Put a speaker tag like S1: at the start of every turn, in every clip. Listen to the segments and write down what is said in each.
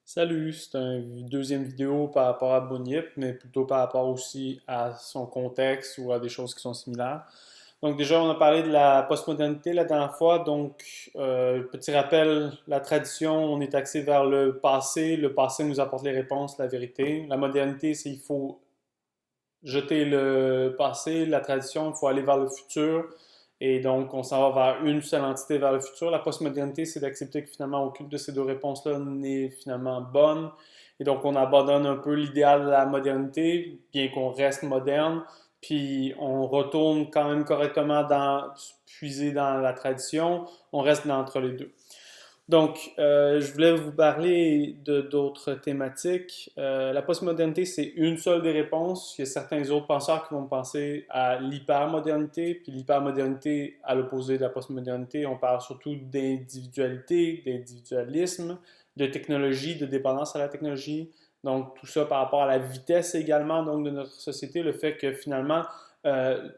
S1: Salut, c'est une deuxième vidéo par rapport à Bunyip, mais plutôt par rapport aussi à son contexte ou à des choses qui sont similaires. Donc déjà, on a parlé de la postmodernité la dernière fois. Donc, petit rappel, la tradition, on est axé vers le passé. Le passé nous apporte les réponses, la vérité. La modernité, c'est il faut jeter le passé, la tradition, il faut aller vers le futur. Et donc, on s'en va vers une seule entité vers le futur. La postmodernité, c'est d'accepter que finalement, aucune de ces deux réponses-là n'est finalement bonne. Et donc, on abandonne un peu l'idéal de la modernité, bien qu'on reste moderne, puis on retourne quand même correctement puiser dans la tradition, on reste entre les deux. Donc, je voulais vous parler de d'autres thématiques. La postmodernité, c'est une seule des réponses. Il y a certains autres penseurs qui vont penser à l'hypermodernité, puis l'hypermodernité, à l'opposé de la postmodernité, on parle surtout d'individualité, d'individualisme, de technologie, de dépendance à la technologie. Donc, tout ça par rapport à la vitesse également donc, de notre société, le fait que finalement,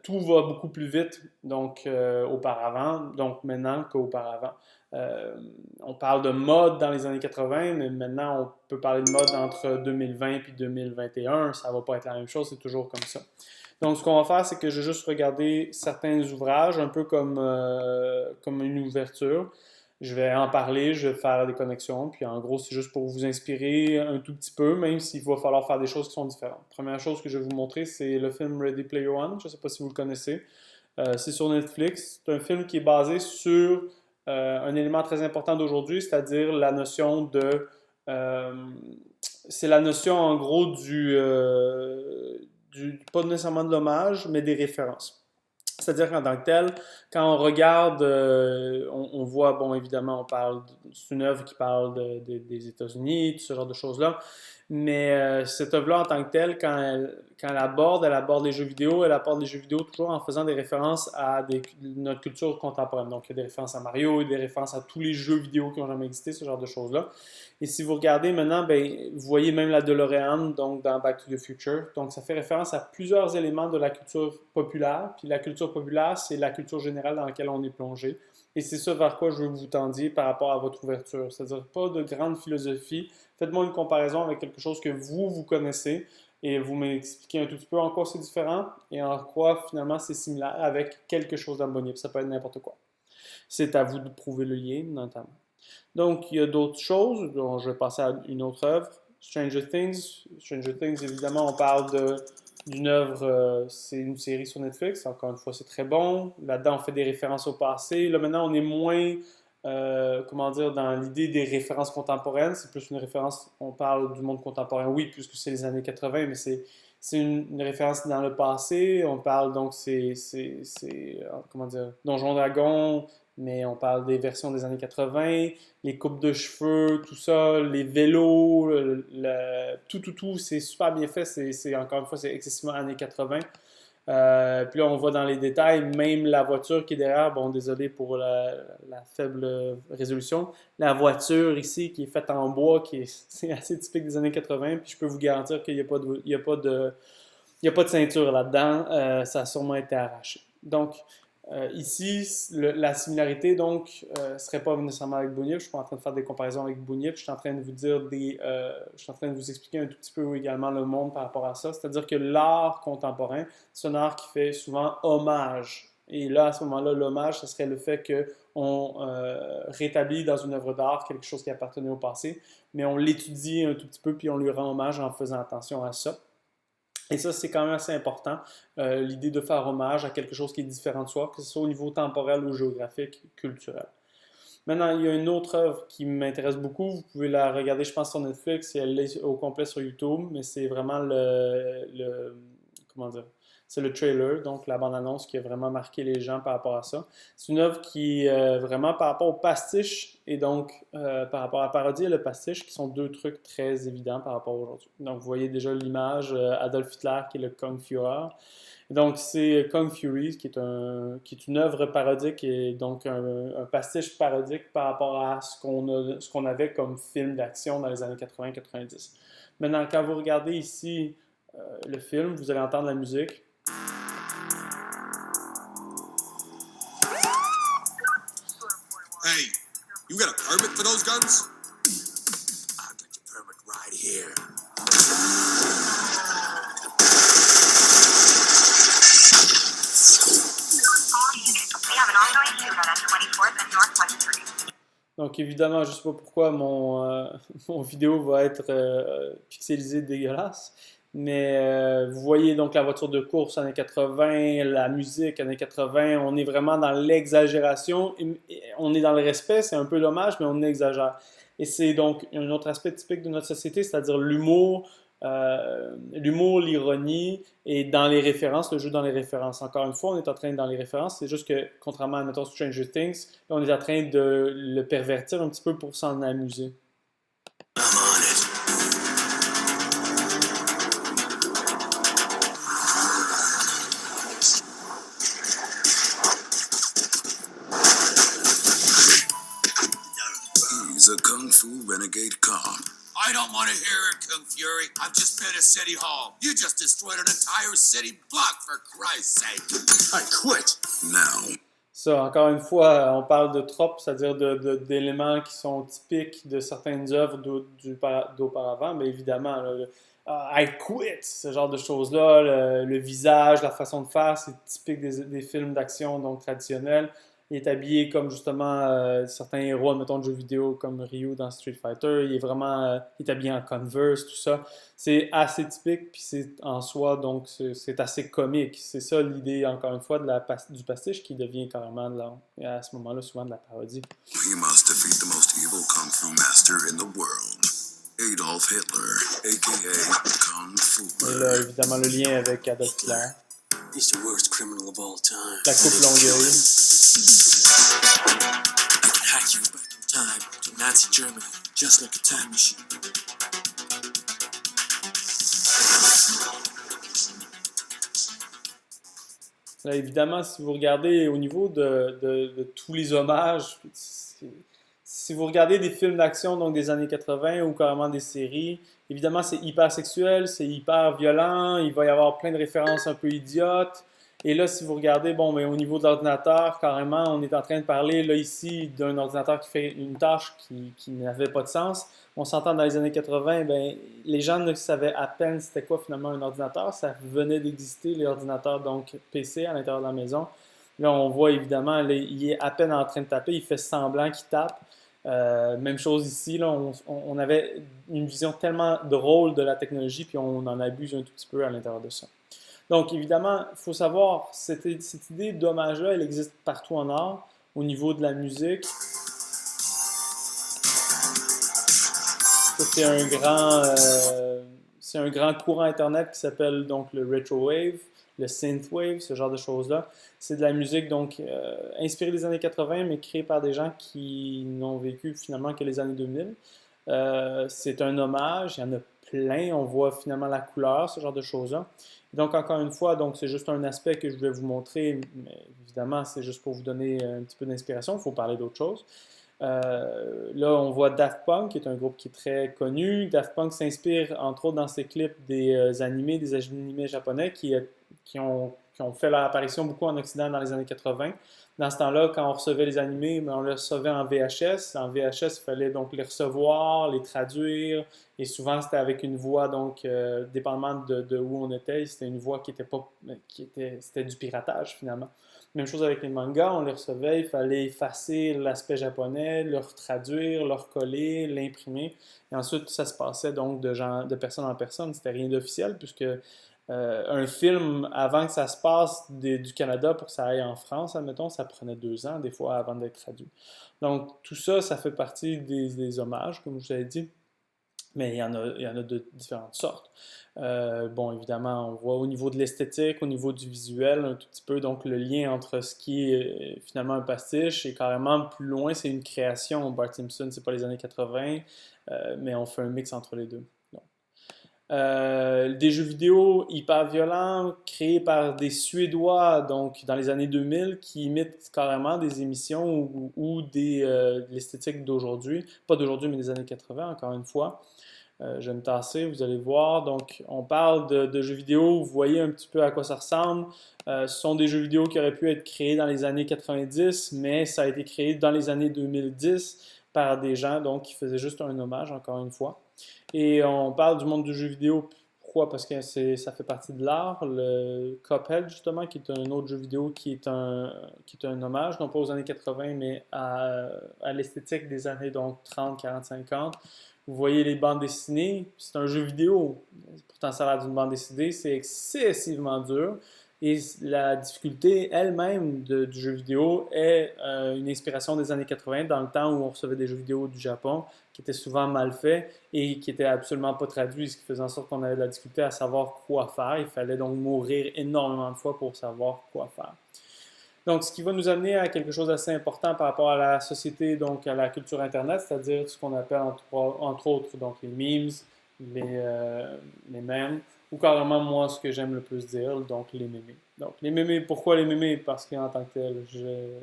S1: tout va beaucoup plus vite auparavant, donc maintenant qu'auparavant. Euh, on parle de mode dans les années 80, mais maintenant on peut parler de mode entre 2020 et 2021. Ça va pas être la même chose, c'est toujours comme ça. Donc, ce qu'on va faire, c'est que je vais juste regarder certains ouvrages, un peu comme une ouverture. Je vais en parler, je vais faire des connexions, puis en gros, c'est juste pour vous inspirer un tout petit peu, même s'il va falloir faire des choses qui sont différentes. Première chose que je vais vous montrer, c'est le film Ready Player One. Je ne sais pas si vous le connaissez. C'est sur Netflix. C'est un film qui est basé sur un élément très important d'aujourd'hui, c'est-à-dire la notion de... euh, c'est la notion en gros pas nécessairement de l'hommage, mais des références. C'est-à-dire qu'en tant que tel, quand on regarde, on voit, bon, évidemment, c'est une œuvre qui parle des États-Unis, tout ce genre de choses-là, mais cette œuvre-là, en tant que telle, elle aborde les jeux vidéo, elle aborde les jeux vidéo toujours en faisant des références à notre culture contemporaine. Donc, il y a des références à Mario, des références à tous les jeux vidéo qui ont jamais existé, ce genre de choses-là. Et si vous regardez maintenant, ben, vous voyez même la DeLorean, donc dans Back to the Future. Donc, ça fait référence à plusieurs éléments de la culture populaire. Puis la culture populaire, c'est la culture générale dans laquelle on est plongé. Et c'est ça vers quoi je veux que vous tendiez par rapport à votre ouverture. C'est-à-dire pas de grande philosophie. Faites-moi une comparaison avec quelque chose que vous connaissez et vous m'expliquez un tout petit peu en quoi c'est différent et en quoi finalement c'est similaire avec quelque chose d'abonné. Ça peut être n'importe quoi. C'est à vous de prouver le lien, notamment. Donc, il y a d'autres choses. Donc, je vais passer à une autre œuvre. Stranger Things. Stranger Things, évidemment, on parle d'une œuvre, c'est une série sur Netflix. Encore une fois, c'est très bon. Là-dedans, on fait des références au passé. Là, maintenant, on est moins, comment dire, dans l'idée des références contemporaines. C'est plus une référence, on parle du monde contemporain, oui, puisque c'est les années 80, mais c'est une référence dans le passé. On parle donc, comment dire, Donjon Dragon, mais on parle des versions des années 80, les coupes de cheveux, tout ça, les vélos, tout, c'est super bien fait. Encore une fois, c'est excessivement années 80. Puis là, on va dans les détails, même la voiture qui est derrière, bon, désolé pour la faible résolution, la voiture ici qui est faite en bois, c'est assez typique des années 80, puis je peux vous garantir qu'il n'y a pas de, il y a pas de, il y a pas de ceinture là-dedans, ça a sûrement été arraché. Donc, ici, la similarité, donc, serait pas nécessairement avec Bunyip. Je ne suis pas en train de faire des comparaisons avec Bunyip. Je suis en train de vous dire je suis en train de vous expliquer un tout petit peu également le monde par rapport à ça. C'est-à-dire que l'art contemporain, c'est un art qui fait souvent hommage. Et là, à ce moment-là, l'hommage, ce serait le fait qu'on rétablit dans une œuvre d'art quelque chose qui appartenait au passé, mais on l'étudie un tout petit peu, puis on lui rend hommage en faisant attention à ça. Et ça, c'est quand même assez important, l'idée de faire hommage à quelque chose qui est différent de soi, que ce soit au niveau temporel ou géographique, culturel. Maintenant, il y a une autre œuvre qui m'intéresse beaucoup. Vous pouvez la regarder, je pense, sur Netflix et elle est au complet sur YouTube, mais c'est vraiment comment dire, c'est le trailer, donc la bande-annonce qui a vraiment marqué les gens par rapport à ça. C'est une œuvre qui, vraiment par rapport au pastiche et donc par rapport à la parodie et le pastiche, qui sont deux trucs très évidents par rapport à aujourd'hui. Donc, vous voyez déjà l'image, Adolf Hitler qui est le Kung Führer. Donc, c'est Kung Fury, qui est une œuvre parodique et donc un pastiche parodique par rapport à ce qu'on avait comme film d'action dans les années 80-90. Maintenant, quand vous regardez ici le film, vous allez entendre la musique.
S2: Hey, you got a permit for those guns? I'll get your here.
S1: Donc évidemment, je ne sais pas pourquoi mon vidéo va être pixelisée dégueulasse, mais vous voyez donc la voiture de course années 80, la musique années 80, on est vraiment dans l'exagération, on est dans le respect, c'est un peu dommage, mais on exagère. Et c'est donc un autre aspect typique de notre société, c'est-à-dire l'humour, l'ironie et dans les références, le jeu dans les références. Encore une fois, on est en train de dans les références, c'est juste que contrairement à mettons Stranger Things, là, on est en train de le pervertir un petit peu pour s'en amuser.
S2: He's a kung fu renegade cop. I don't want to hear it, Kung Fury. I've just been at City Hall. You just destroyed an entire city block, for Christ's sake. I quit. Now.
S1: Ça, encore une fois, on parle de tropes, c'est-à-dire d'éléments qui sont typiques de certaines œuvres d'auparavant. Mais évidemment, là, I quit, ce genre de choses-là, le visage, la façon de faire, c'est typique des films d'action donc traditionnels. Il est habillé comme justement certains héros, mettons, de jeux vidéo comme Ryu dans Street Fighter. Il est vraiment il est habillé en Converse, tout ça. C'est assez typique, puis c'est en soi, donc c'est assez comique. C'est ça l'idée, encore une fois, du pastiche qui devient carrément, à ce moment-là, souvent de la parodie.
S2: We must defeat the most evil kung fu master in the world. Adolf Hitler, a.k.a. Kung Fu.
S1: Et là, évidemment, le lien avec Adolf Hitler.
S2: He's the worst criminal of all time.
S1: La coupe Longueuil.
S2: I can hack you back in time to Nazi Germany, just like a time machine.
S1: Là, évidemment, si vous regardez au niveau de tous les hommages, si vous regardez des films d'action donc des années 80 ou carrément des séries, évidemment, c'est hyper sexuel, c'est hyper violent, il va y avoir plein de références un peu idiotes. Et là, si vous regardez, bon, mais au niveau de l'ordinateur, carrément, on est en train de parler, là, ici, d'un ordinateur qui fait une tâche qui n'avait pas de sens. On s'entend dans les années 80, ben, les gens ne savaient à peine c'était quoi finalement un ordinateur. Ça venait d'exister, les ordinateurs, donc PC à l'intérieur de la maison. Là, on voit évidemment, là, il est à peine en train de taper, il fait semblant qu'il tape. Même chose ici, là, on avait une vision tellement drôle de la technologie, puis on en abuse un tout petit peu à l'intérieur de ça. Donc, évidemment, il faut savoir, cette idée d'hommage-là, elle existe partout en art, au niveau de la musique. C'est un grand courant Internet qui s'appelle donc le retrowave, le synthwave, ce genre de choses-là. C'est de la musique donc inspirée des années 80, mais créée par des gens qui n'ont vécu finalement que les années 2000. C'est un hommage, il y en a plein, on voit finalement la couleur, ce genre de choses-là. Donc, encore une fois, donc c'est juste un aspect que je voulais vous montrer, mais évidemment, c'est juste pour vous donner un petit peu d'inspiration, il faut parler d'autre chose. Là, on voit Daft Punk, qui est un groupe qui est très connu. Daft Punk s'inspire, entre autres, dans ses clips des animés japonais qui ont fait leur apparition beaucoup en Occident dans les années 80. Dans ce temps-là, quand on recevait les animés, on les recevait en VHS. En VHS, il fallait donc les recevoir, les traduire, et souvent c'était avec une voix, donc dépendamment de où on était, c'était une voix c'était du piratage finalement. Même chose avec les mangas, on les recevait, il fallait effacer l'aspect japonais, le traduire, le recoller, l'imprimer. Et ensuite, ça se passait donc de personne en personne. C'était rien d'officiel puisque un film, avant que ça se passe du Canada pour que ça aille en France, admettons, ça prenait 2 ans des fois avant d'être traduit. Donc tout ça, ça fait partie des hommages, comme je vous avais dit. Mais il y en a de différentes sortes. Bon, évidemment, on voit au niveau de l'esthétique, au niveau du visuel, un tout petit peu, donc le lien entre ce qui est finalement un pastiche et carrément plus loin, c'est une création. Bart Simpson, c'est pas les années 80, mais on fait un mix entre les deux. Des jeux vidéo hyper violents créés par des Suédois donc dans les années 2000 qui imitent carrément des émissions ou de l'esthétique d'aujourd'hui, pas d'aujourd'hui mais des années 80 encore une fois. Je vais me tasser, vous allez voir. Donc, on parle de jeux vidéo, vous voyez un petit peu à quoi ça ressemble. Ce sont des jeux vidéo qui auraient pu être créés dans les années 90, mais ça a été créé dans les années 2010. par des gens donc, qui faisaient juste un hommage, encore une fois. Et on parle du monde du jeu vidéo. Pourquoi? Parce que ça fait partie de l'art. Le Cuphead, justement, qui est un autre jeu vidéo qui est un hommage, non pas aux années 80, mais à l'esthétique des années donc 30, 40, 50. Vous voyez les bandes dessinées, c'est un jeu vidéo. Pourtant, ça a l'air d'une bande dessinée, c'est excessivement dur. Et la difficulté elle-même du jeu vidéo est une inspiration des années 80, dans le temps où on recevait des jeux vidéo du Japon, qui étaient souvent mal faits et qui n'étaient absolument pas traduits, ce qui faisait en sorte qu'on avait de la difficulté à savoir quoi faire. Il fallait donc mourir énormément de fois pour savoir quoi faire. Donc, ce qui va nous amener à quelque chose d'assez important par rapport à la société, donc à la culture Internet, c'est-à-dire ce qu'on appelle entre autres donc les memes, les mèmes, ou carrément moi ce que j'aime le plus dire, donc les mémés. Donc les mémés, pourquoi les mémés? Parce qu'en tant que tel,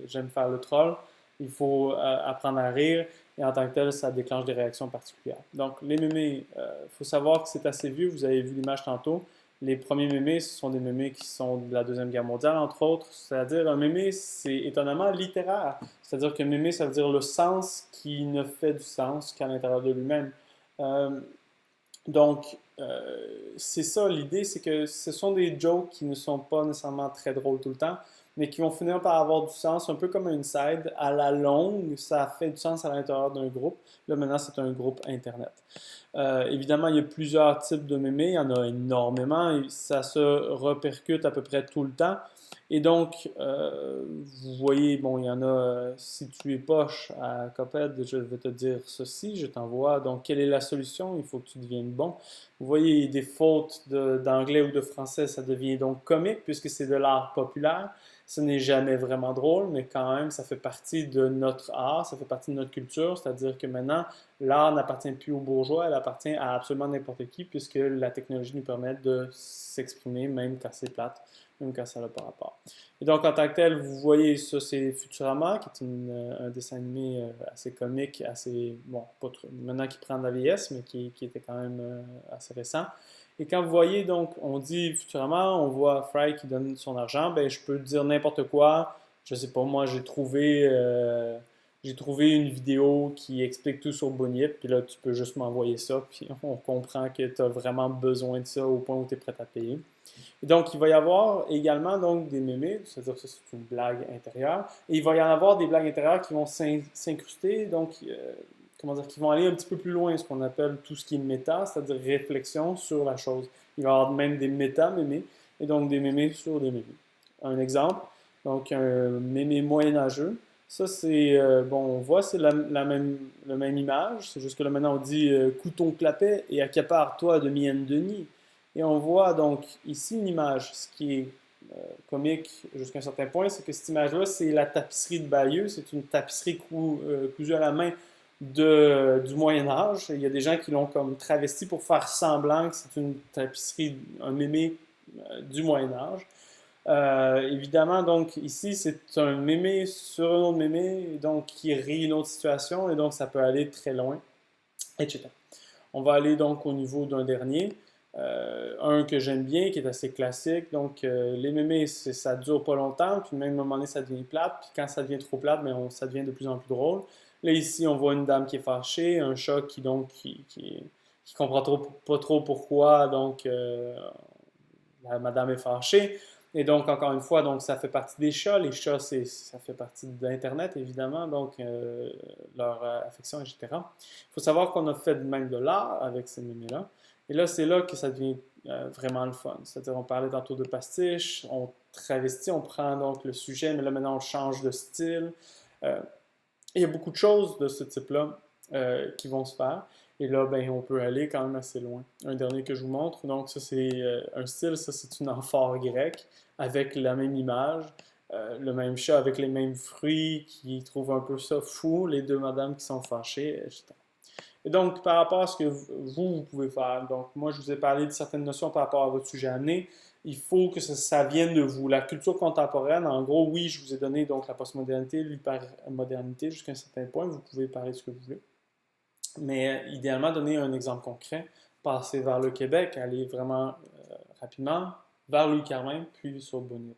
S1: j'aime faire le troll, il faut apprendre à rire, et en tant que tel, ça déclenche des réactions particulières. Donc les mémés, il faut savoir que c'est assez vieux, vous avez vu l'image tantôt. Les premiers mémés, ce sont des mémés qui sont de la Deuxième Guerre mondiale, entre autres. C'est-à-dire, un mémé, c'est étonnamment littéraire. C'est-à-dire que mémé, ça veut dire le sens qui ne fait du sens qu'à l'intérieur de lui-même. Euh, donc, c'est ça l'idée, c'est que ce sont des jokes qui ne sont pas nécessairement très drôles tout le temps, mais qui vont finir par avoir du sens, un peu comme un inside. À la longue, ça fait du sens à l'intérieur d'un groupe. Là, maintenant, c'est un groupe Internet. Évidemment, il y a plusieurs types de mémés, il y en a énormément, et ça se répercute à peu près tout le temps. Et donc, vous voyez, bon, il y en a, si tu es poche à Cuphead, je vais te dire ceci, je t'envoie. Donc, quelle est la solution? Il faut que tu deviennes bon. Vous voyez, des fautes d'anglais ou de français, ça devient donc comique puisque c'est de l'art populaire. Ce n'est jamais vraiment drôle, mais quand même, ça fait partie de notre art, ça fait partie de notre culture, c'est-à-dire que maintenant, l'art n'appartient plus aux bourgeois, elle appartient à absolument n'importe qui puisque la technologie nous permet de s'exprimer même quand c'est plate, même quand ça n'a pas rapport. Et donc, en tant que tel, vous voyez, ça, c'est Futurama, qui est un dessin animé assez comique, assez, bon, pas trop, maintenant qui prend de la vieillesse, mais qui était quand même assez récent. Et quand vous voyez, donc, on dit Futurama, on voit Fry qui donne son argent, ben, je peux dire n'importe quoi. Je sais pas, moi, j'ai trouvé une vidéo qui explique tout sur Bunyip, puis là, tu peux juste m'envoyer ça, puis on comprend que tu as vraiment besoin de ça au point où tu es prêt à payer. Et donc, il va y avoir également donc, des mémés, c'est-à-dire que c'est une blague intérieure, et il va y en avoir des blagues intérieures qui vont s'incruster, donc, comment dire, qui vont aller un petit peu plus loin, ce qu'on appelle tout ce qui est méta, c'est-à-dire réflexion sur la chose. Il va y avoir même des méta-mémés, et donc des mémés sur des mémés. Un exemple, donc un mémé moyenâgeux, ça c'est, bon, on voit, c'est la même image, c'est juste que là maintenant on dit couton clapet et accapare-toi de mienne Denis. Et on voit donc ici une image. Ce qui est comique jusqu'à un certain point, c'est que cette image-là, c'est la tapisserie de Bayeux. C'est une tapisserie cousue à la main du Moyen Âge. Il y a des gens qui l'ont comme travesti pour faire semblant que c'est une tapisserie, un mémé du Moyen Âge. Évidemment, donc ici, c'est un mémé sur un autre mémé, donc qui rit une autre situation, et donc ça peut aller très loin, etc. On va aller donc au niveau d'un dernier. Un que j'aime bien, qui est assez classique. Donc, les mémés, ça dure pas longtemps, puis même à un moment donné, ça devient plate. Puis quand ça devient trop plate, mais ça devient de plus en plus drôle. Là, ici, on voit une dame qui est fâchée, un chat qui comprend pas trop pourquoi, donc la madame est fâchée. Et donc, encore une fois, donc, ça fait partie des chats. Les chats, ça fait partie d'Internet, évidemment, donc leur affection, etc. Il faut savoir qu'on a fait même de l'art avec ces mémés-là. Et là, c'est là que ça devient vraiment le fun. C'est-à-dire, on parlait tantôt de pastiche, on travestit, on prend donc le sujet, mais là, maintenant, on change de style. Euh, il y a beaucoup de choses de ce type-là qui vont se faire. Et là, ben, on peut aller quand même assez loin. Un dernier que je vous montre, donc ça, c'est un style, ça, c'est une amphore grecque avec la même image, le même chat avec les mêmes fruits qui trouvent un peu ça fou, les deux madames qui sont fâchées, etc. Et donc, par rapport à ce que vous pouvez faire, donc moi, je vous ai parlé de certaines notions par rapport à votre sujet amené. Il faut que ça vienne de vous. La culture contemporaine, en gros, oui, je vous ai donné donc la postmodernité, l'hypermodernité jusqu'à un certain point. Vous pouvez parler de ce que vous voulez. Mais idéalement, donner un exemple concret, passer vers le Québec, aller vraiment rapidement vers Louis Carmin, puis sur Bunyip.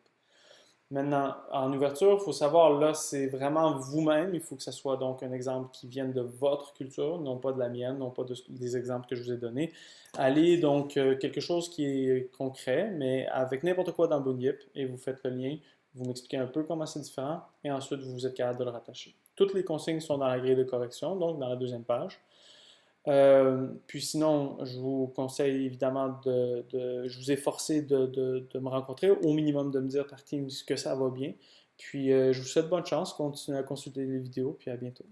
S1: Maintenant, en ouverture, il faut savoir, là, c'est vraiment vous-même. Il faut que ce soit donc un exemple qui vienne de votre culture, non pas de la mienne, non pas des exemples que je vous ai donnés. Allez donc quelque chose qui est concret, mais avec n'importe quoi dans Bunyip, et vous faites le lien, vous m'expliquez un peu comment c'est différent, et ensuite vous êtes capable de le rattacher. Toutes les consignes sont dans la grille de correction, donc dans la deuxième page. Puis sinon, je vous conseille évidemment je vous ai forcé de me rencontrer, au minimum de me dire par Teams que ça va bien. Puis je vous souhaite bonne chance, continuez à consulter les vidéos, puis à bientôt.